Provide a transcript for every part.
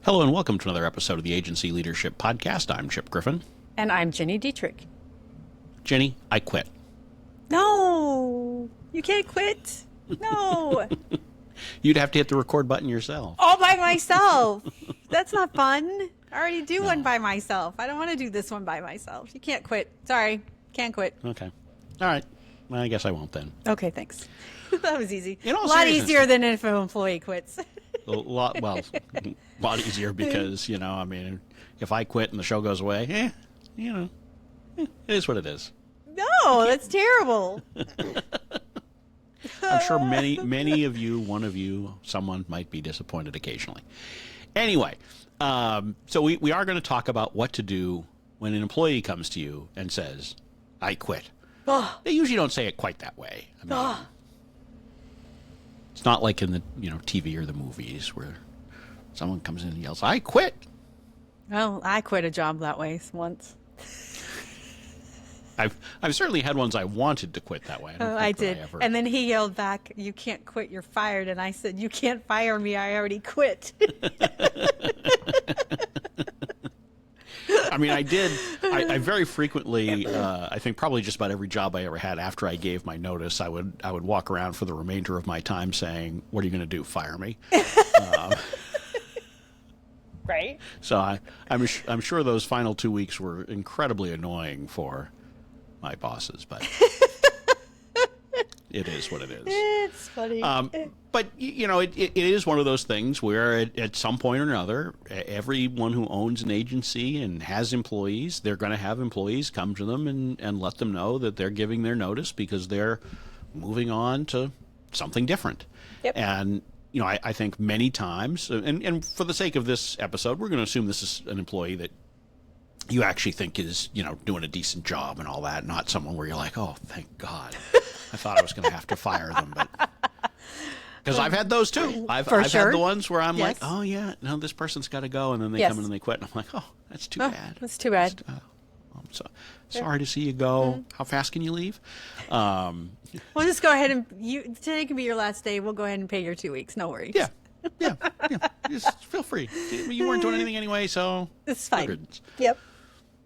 Hello and welcome to another episode of the Agency Leadership Podcast. I'm Chip Griffin. And I'm Ginny Dietrich. Ginny, I quit. No, you can't quit. No. You'd have to hit the record button yourself. All by myself. That's not fun. I already do one by myself. I don't want to do this one by myself. You can't quit. Sorry. Can't quit. Okay. All right. Well, I guess I won't then. Okay, thanks. That was easy. A lot easier than if an employee quits. A lot easier because, if I quit and the show goes away, it is what it is. No, that's terrible. I'm sure many of you, one of you, someone might be disappointed occasionally. Anyway, so we are going to talk about what to do when an employee comes to you and says, I quit. They usually don't say it quite that way. It's not like in the TV or the movies where someone comes in and yells, I quit. Well, I quit a job that way once. I've certainly had ones I wanted to quit that way. I did. And then he yelled back, you can't quit, you're fired. And I said, you can't fire me, I already quit. I did. I very frequently, I think probably just about every job I ever had after I gave my notice, I would walk around for the remainder of my time saying, what are you going to do, fire me? Right. So I'm sure those final 2 weeks were incredibly annoying for my bosses, but it is what it is. It's funny. But, it is one of those things where at some point or another, everyone who owns an agency and has employees, they're going to have employees come to them and let them know that they're giving their notice because they're moving on to something different. Yep. And, I think many times, and for the sake of this episode, we're going to assume this is an employee that you actually think is, doing a decent job and all that, not someone where you're like, oh, thank God. I thought I was going to have to fire them, but because I've had those too. I've had the ones where I'm like, oh yeah, no, this person's got to go, and then they come in and they quit, and I'm like, oh, that's too bad. That's too bad. I'm so sorry to see you go. Mm-hmm. How fast can you leave? We'll just go ahead and today can be your last day. We'll go ahead and pay your 2 weeks. No worries. Yeah. Just feel free. You weren't doing anything anyway, so it's fine. Good. Yep.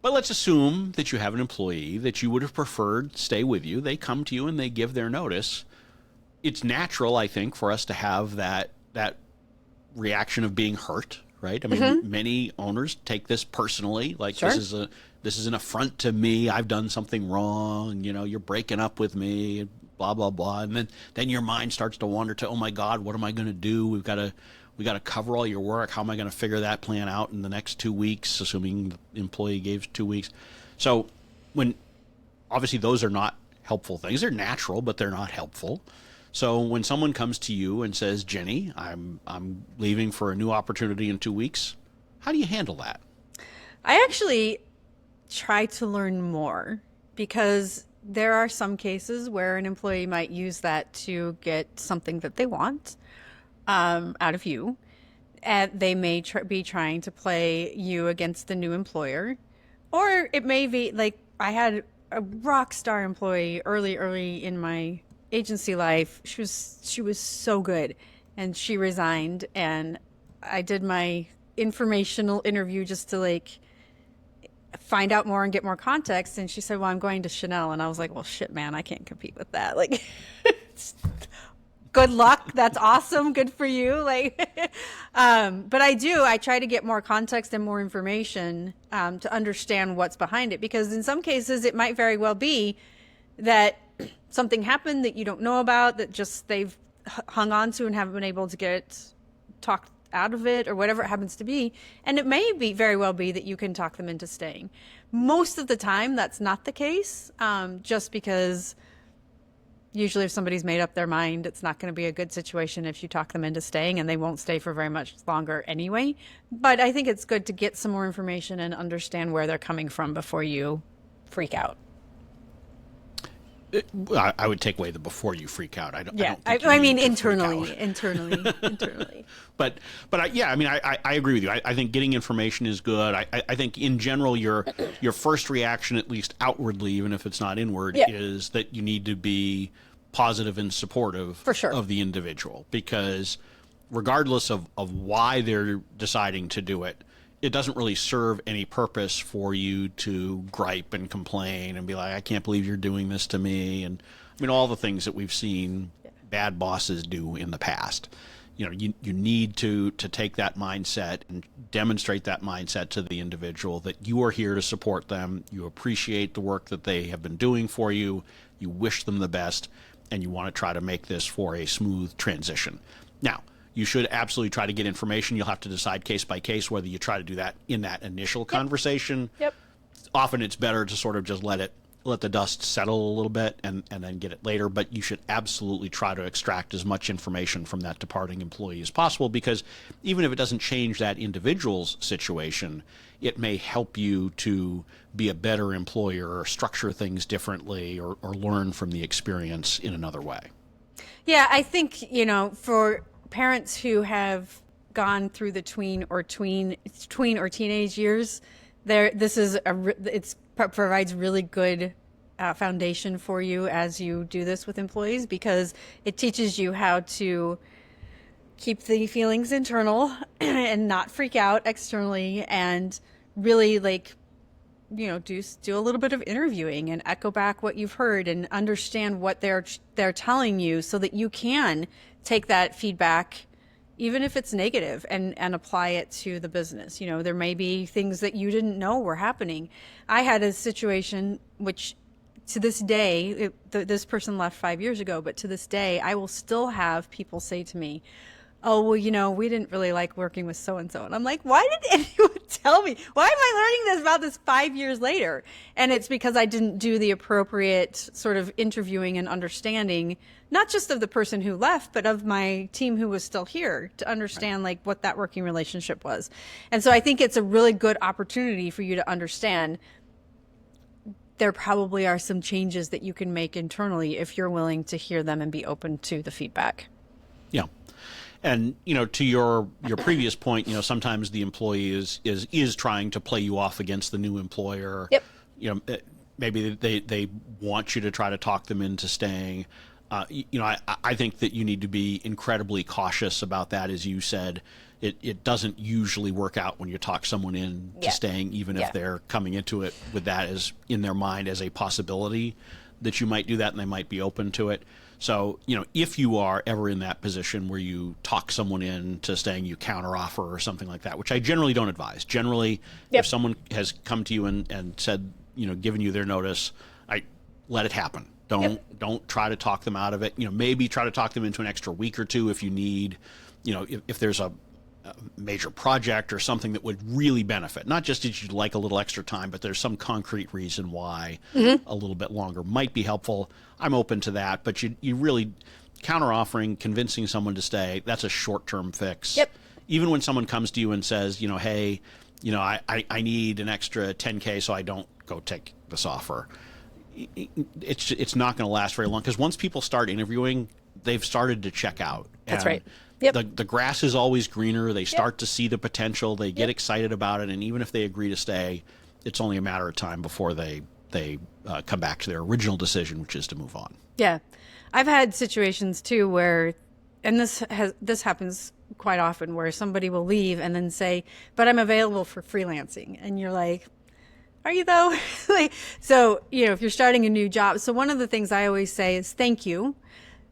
But let's assume that you have an employee that you would have preferred stay with you. They come to you and they give their notice. It's natural, I think, for us to have that reaction of being hurt, right? I mean, many owners take this personally, like this is an affront to me. I've done something wrong. You're breaking up with me, blah blah blah. And then your mind starts to wander to, oh my God, what am I going to do? We got to cover all your work. How am I going to figure that plan out in the next 2 weeks, assuming the employee gave 2 weeks? So when obviously those are not helpful things. They're natural, but they're not helpful. So when someone comes to you and says, Jenny, I'm leaving for a new opportunity in 2 weeks, how do you handle that? I actually try to learn more because there are some cases where an employee might use that to get something that they want out of you. And they may be trying to play you against the new employer. Or it may be like I had a rock star employee early in my agency life. She was so good, and she resigned, and I did my informational interview just to find out more and get more context. And she said, well, I'm going to Chanel. And I was like, well, shit, man, I can't compete with that. Good luck. That's awesome. Good for you. But I try to get more context and more information to understand what's behind it, because in some cases it might very well be that something happened that you don't know about, that just they've hung on to and haven't been able to get talked out of it, or whatever it happens to be. And it may be very well be that you can talk them into staying. Most of the time that's not the case, just because usually if somebody's made up their mind, it's not going to be a good situation if you talk them into staying, and they won't stay for very much longer anyway. But I think it's good to get some more information and understand where they're coming from before you freak out. I would take away the before you freak out. I mean internally. But I agree with you. I think getting information is good. I think in general your first reaction, at least outwardly, even if it's not inward, is that you need to be positive and supportive for sure of the individual, because regardless of why they're deciding to do it, it doesn't really serve any purpose for you to gripe and complain and be like, I can't believe you're doing this to me. And I mean, all the things that we've seen bad bosses do in the past. You know, you need to take that mindset and demonstrate that mindset to the individual that you are here to support them. You appreciate the work that they have been doing for you. You wish them the best, and you want to try to make this for a smooth transition. Now, you should absolutely try to get information. You'll have to decide case by case whether you try to do that in that initial conversation. Yep. Often it's better to sort of just let the dust settle a little bit and then get it later. But you should absolutely try to extract as much information from that departing employee as possible, because even if it doesn't change that individual's situation, it may help you to be a better employer or structure things differently or learn from the experience in another way. Yeah, I think, for parents who have gone through the tween or teenage years, provides really good foundation for you as you do this with employees, because it teaches you how to keep the feelings internal and not freak out externally, and really do a little bit of interviewing and echo back what you've heard and understand what they're telling you, so that you can take that feedback, even if it's negative, and apply it to the business. There may be things that you didn't know were happening. I had a situation which, to this day, this person left 5 years ago, but to this day, I will still have people say to me, oh, well, we didn't really like working with so-and-so. And I'm like, why did anyone tell me? Why am I learning about this 5 years later? And it's because I didn't do the appropriate sort of interviewing and understanding, not just of the person who left, but of my team who was still here, to understand what that working relationship was. And so I think it's a really good opportunity for you to understand there probably are some changes that you can make internally if you're willing to hear them and be open to the feedback. Yeah. And, to your previous point, sometimes the employee is trying to play you off against the new employer. Yep. Maybe they want you to try to talk them into staying. I think that you need to be incredibly cautious about that. As you said, it doesn't usually work out when you talk someone into staying, even if they're coming into it with that as in their mind as a possibility that you might do that and they might be open to it. So, if you are ever in that position where you talk someone into staying, you counteroffer or something like that, which I generally don't advise. Generally, if someone has come to you and said, given you their notice, I let it happen. Don't try to talk them out of it. Maybe try to talk them into an extra week or two if you need, if there's a major project or something that would really benefit. Not just that you'd like a little extra time, but there's some concrete reason why a little bit longer might be helpful. I'm open to that, but you really counter-offering, convincing someone to stay, that's a short-term fix. Yep. Even when someone comes to you and says, hey, I need an extra 10K so I don't go take this offer. It's not going to last very long, because once people start interviewing, they've started to check out. That's right. Yep. The grass is always greener. They start to see the potential. They get excited about it, and even if they agree to stay, it's only a matter of time before they come back to their original decision, which is to move on. Yeah, I've had situations too where, and this happens quite often, where somebody will leave and then say, "But I'm available for freelancing," and you're like, "Are you though?" So if you're starting a new job, so one of the things I always say is, "Thank you.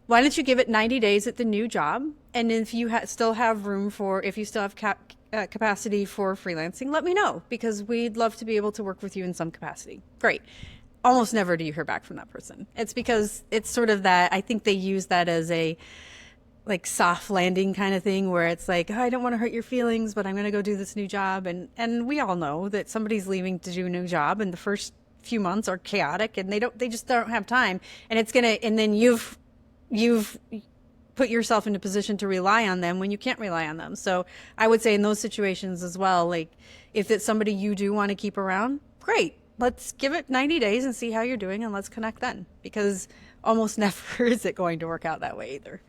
Why don't you give it 90 days at the new job? And if you still have room if you still have capacity for freelancing, let me know, because we'd love to be able to work with you in some capacity." Great. Almost never do you hear back from that person. It's because it's sort of that, I think they use that as a soft landing kind of thing, where it's like, oh, I don't want to hurt your feelings, but I'm going to go do this new job. And we all know that somebody's leaving to do a new job, and the first few months are chaotic, and they just don't have time. And then you've put yourself in a position to rely on them when you can't rely on them. So I would say in those situations as well, if it's somebody you do want to keep around, great. Let's give it 90 days and see how you're doing, and let's connect then, because almost never is it going to work out that way either.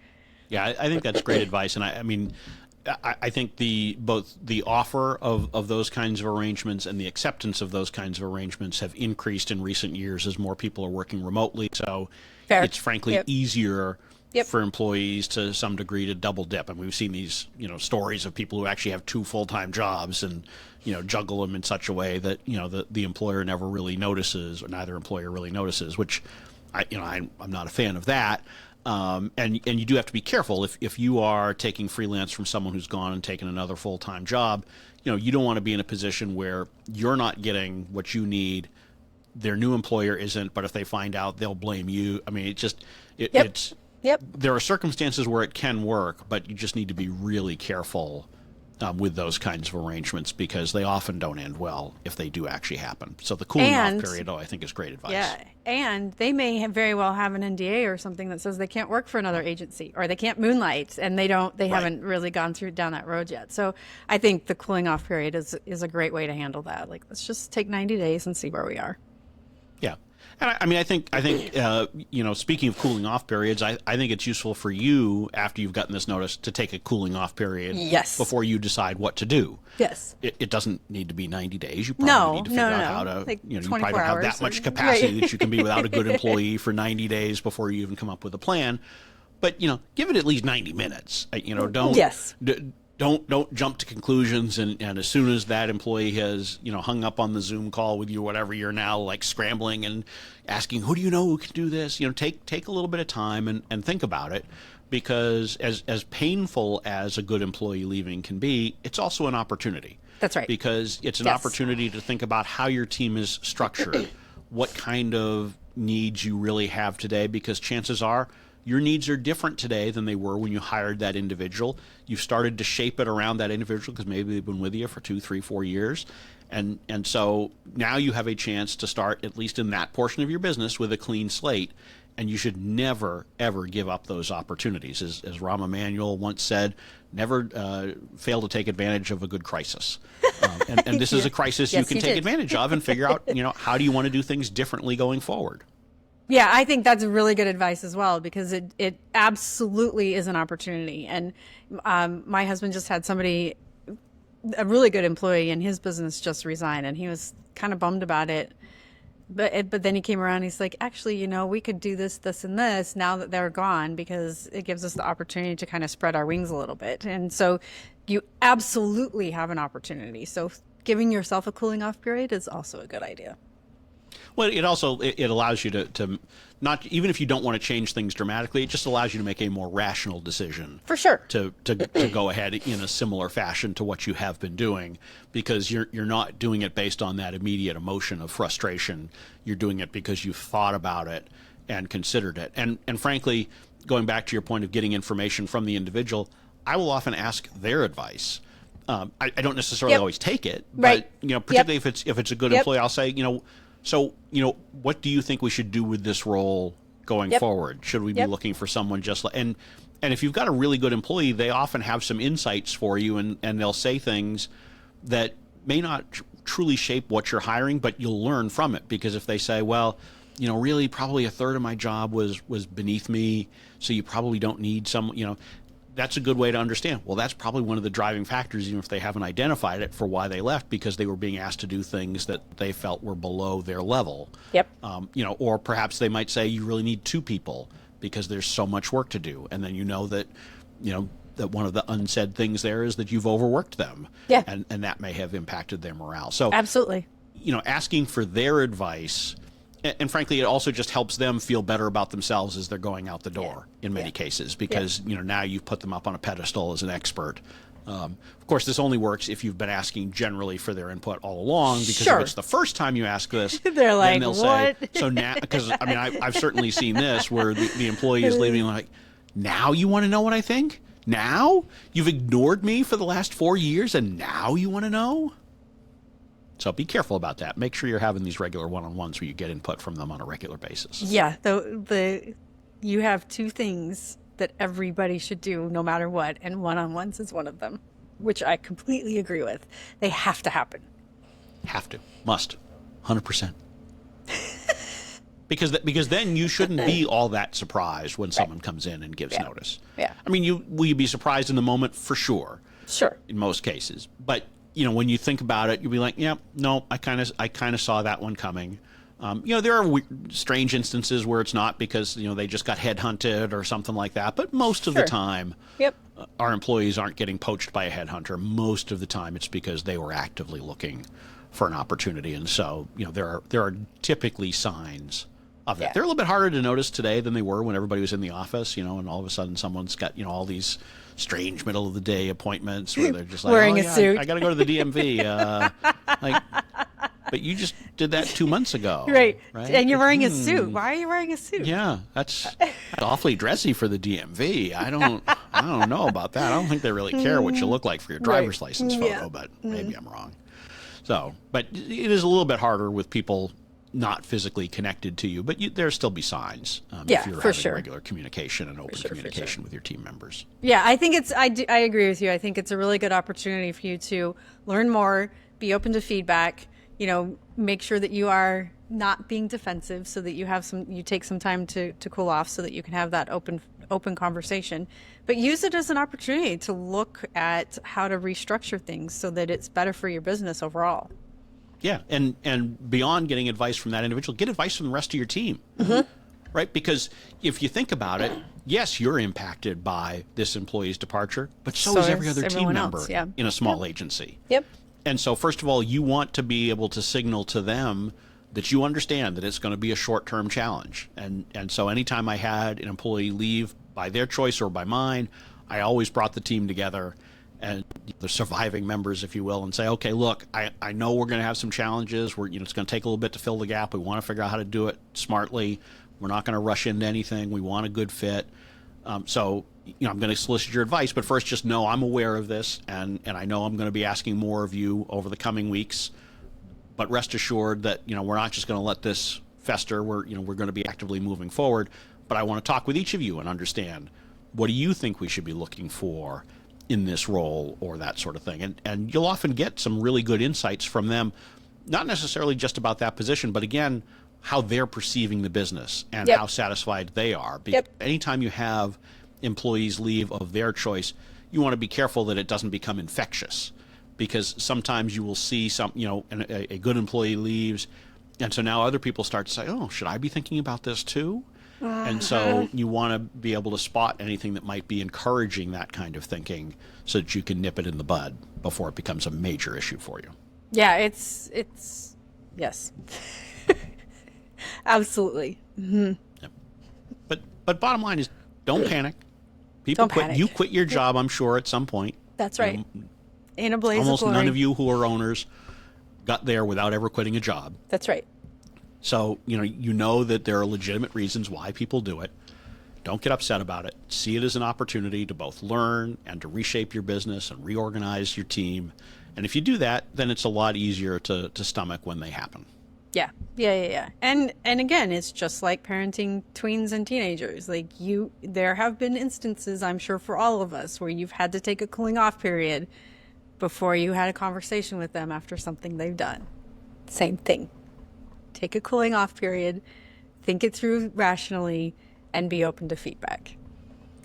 Yeah, I think that's great advice. And I think both the offer of those kinds of arrangements and the acceptance of those kinds of arrangements have increased in recent years as more people are working remotely. So it's frankly easier Yep. for employees to some degree to double dip. And we've seen these, stories of people who actually have 2 full-time jobs and, juggle them in such a way that, the employer never really notices, or neither employer really notices, which I'm not a fan of that. And you do have to be careful if you are taking freelance from someone who's gone and taken another full-time job. You don't want to be in a position where you're not getting what you need, their new employer isn't, but if they find out, they'll blame you. I mean, it's there are circumstances where it can work, but you just need to be really careful with those kinds of arrangements, because they often don't end well if they do actually happen. So the cooling off period, I think, is great advice. Yeah, and they may very well have an NDA or something that says they can't work for another agency, or they can't moonlight, and they haven't really gone down that road yet. So I think the cooling off period is a great way to handle that. Like, let's just take 90 days and see where we are. Yeah. And I think speaking of cooling off periods, I think it's useful for you, after you've gotten this notice, to take a cooling off period before you decide what to do. Yes. It doesn't need to be 90 days. You probably need to figure out how to, like you probably don't have that much capacity that you can be without a good employee for 90 days before you even come up with a plan. But, give it at least 90 minutes. Don't jump to conclusions, and as soon as that employee has hung up on the Zoom call with you, whatever, you're now like scrambling and asking, who do you know who can do this? Take a little bit of time and think about it, because as painful as a good employee leaving can be, it's also an opportunity. That's right. Because it's an opportunity to think about how your team is structured, what kind of needs you really have today, because chances are your needs are different today than they were when you hired that individual. You've started to shape it around that individual because maybe they've been with you for 2, 3, 4 years. And so now you have a chance to start, at least in that portion of your business, with a clean slate. And you should never, ever give up those opportunities. As Rahm Emanuel once said, never fail to take advantage of a good crisis. And this is a crisis you can take advantage of and figure out, how do you want to do things differently going forward? Yeah, I think that's really good advice as well, because it absolutely is an opportunity. And my husband just had somebody, a really good employee in his business, just resign, and he was kind of bummed about it. But then he came around and he's like, actually, we could do this, this, and this now that they're gone, because it gives us the opportunity to kind of spread our wings a little bit. And so you absolutely have an opportunity. So giving yourself a cooling off period is also a good idea. Well, it allows you to not, even if you don't want to change things dramatically, it just allows you to make a more rational decision. For sure. To go ahead in a similar fashion to what you have been doing, because you're not doing it based on that immediate emotion of frustration. You're doing it because you've thought about it and considered it. And frankly, going back to your point of getting information from the individual, I will often ask their advice. I don't necessarily always take it, but particularly if it's a good employee, I'll say, so, what do you think we should do with this role going forward? Should we be looking for someone just like, and if you've got a really good employee, they often have some insights for you, and they'll say things that may not truly shape what you're hiring, but you'll learn from it. Because if they say, well, really probably a third of my job was beneath me, so you probably don't need some, that's a good way to understand. Well, that's probably one of the driving factors, even if they haven't identified it, for why they left, because they were being asked to do things that they felt were below their level. Yep. Or perhaps they might say you really need 2 people because there's so much work to do, and then that that one of the unsaid things there is that you've overworked them. Yeah. And that may have impacted their morale. So absolutely. Asking for their advice. And frankly, it also just helps them feel better about themselves as they're going out the door in many cases, because now you've put them up on a pedestal as an expert. Of course, this only works if you've been asking generally for their input all along, because if it's the first time you ask this, they're like, then they'll what? say, so now, because I've certainly seen this where the employee is leaving like, now you want to know what I think? Now? You've ignored me for the last 4 years and now you want to know? So be careful about that. Make sure you're having these regular one-on-ones where you get input from them on a regular basis. Yeah, you have 2 things that everybody should do no matter what, and one-on-ones is one of them, which I completely agree with. They have to happen. Have to. Must. 100%. Because then you shouldn't be all that surprised when someone comes in and gives notice. Yeah. I mean, will you be surprised in the moment? For sure. Sure. In most cases. But when you think about it, you'll be like, yeah, no, I kind of saw that one coming. There are strange instances where it's not because, they just got headhunted or something like that. But most of the time, Yep. Our employees aren't getting poached by a headhunter. Most of the time, it's because they were actively looking for an opportunity. And so, there are typically signs of that. Yeah. They're a little bit harder to notice today than they were when everybody was in the office, and all of a sudden someone's got, all these strange middle of the day appointments where they're just like, wearing a suit. I got to go to the DMV. But you just did that 2 months ago. Right. And you're wearing a suit. Why are you wearing a suit? Yeah, that's awfully dressy for the DMV. I don't know about that. I don't think they really care what you look like for your driver's license photo, but maybe I'm wrong. So, but it is a little bit harder with people not physically connected to you, but there'll still be signs if you're having regular communication and open communication with your team members. Yeah, I think I agree with you. I think it's a really good opportunity for you to learn more, be open to feedback, make sure that you are not being defensive so that you take some time to cool off so that you can have that open conversation, but use it as an opportunity to look at how to restructure things so that it's better for your business overall. Yeah, and beyond getting advice from that individual, get advice from the rest of your team, right? Because if you think about it, yes, you're impacted by this employee's departure, but so is every other team member in a small agency. Yep. And so, first of all, you want to be able to signal to them that you understand that it's going to be a short-term challenge. And so anytime I had an employee leave by their choice or by mine, I always brought the team together and the surviving members, if you will, and say, okay, look, I know we're going to have some challenges. It's going to take a little bit to fill the gap. We want to figure out how to do it smartly. We're not going to rush into anything. We want a good fit. So I'm going to solicit your advice, but first just know I'm aware of this, and I know I'm going to be asking more of you over the coming weeks. But rest assured that, we're not just going to let this fester. We're going to be actively moving forward. But I want to talk with each of you and understand, what do you think we should be looking for in this role or that sort of thing? And you'll often get some really good insights from them, not necessarily just about that position, but again, how they're perceiving the business and how satisfied they are. Because anytime you have employees leave of their choice, you want to be careful that it doesn't become infectious, because sometimes you will see a good employee leaves, and so now other people start to say, oh, should I be thinking about this too? And so you want to be able to spot anything that might be encouraging that kind of thinking so that you can nip it in the bud before it becomes a major issue for you. Yeah, it's yes. Absolutely. Mm-hmm. Yep. But bottom line is, don't panic. Don't panic. You quit your job, I'm sure, at some point. That's right. In a blaze almost of glory. None of you who are owners got there without ever quitting a job. That's right. So, you know that there are legitimate reasons why people do it. Don't get upset about it. See it as an opportunity to both learn and to reshape your business and reorganize your team. And if you do that, then it's a lot easier to stomach when they happen. Yeah. And again, it's just like parenting tweens and teenagers. Like there have been instances, I'm sure for all of us, where you've had to take a cooling off period before you had a conversation with them after something they've done. Same thing. Take a cooling off period, think it through rationally, and be open to feedback.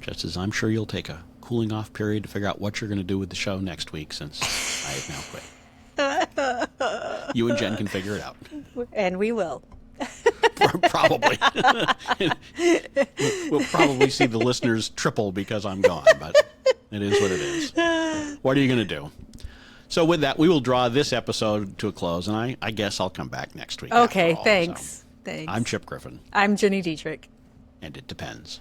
Just as I'm sure you'll take a cooling off period to figure out what you're going to do with the show next week, since I have now quit. You and Jen can figure it out. And we will. Probably. We'll probably see the listeners triple because I'm gone, but it is what it is. What are you going to do? So with that, we will draw this episode to a close, and I guess I'll come back next week. Okay, all, thanks. So. Thanks. I'm Chip Griffin. I'm Jenny Dietrich. And it depends.